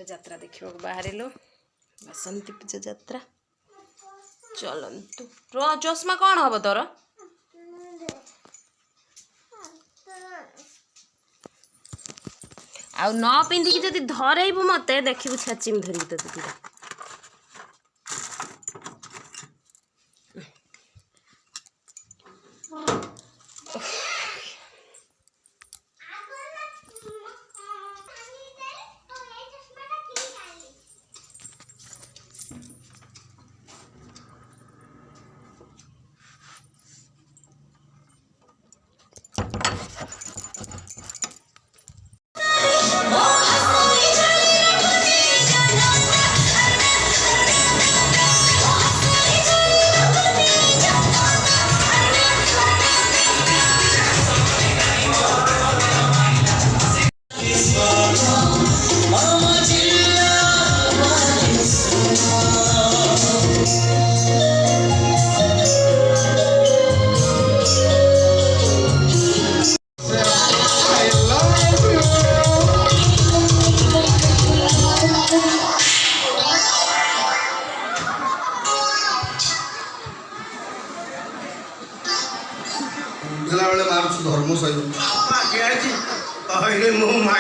ଏବେ ଯାତ୍ରା ଦେଖିବାକୁ ବାହାରିଲୁ ବାସନ୍ତୀ ପୂଜା ଯାତ୍ରା। ଚଲନ୍ତୁ। ଚଷମା କ'ଣ ହବ ତୋର? ଆଉ ନ ପିନ୍ଧିକି ଯଦି ଧରେଇବୁ ମତେ ଦେଖିବୁ ଛାଚିମି ଧରିକି ତତେ ପୁରା। ଧର୍ମ ସହିତ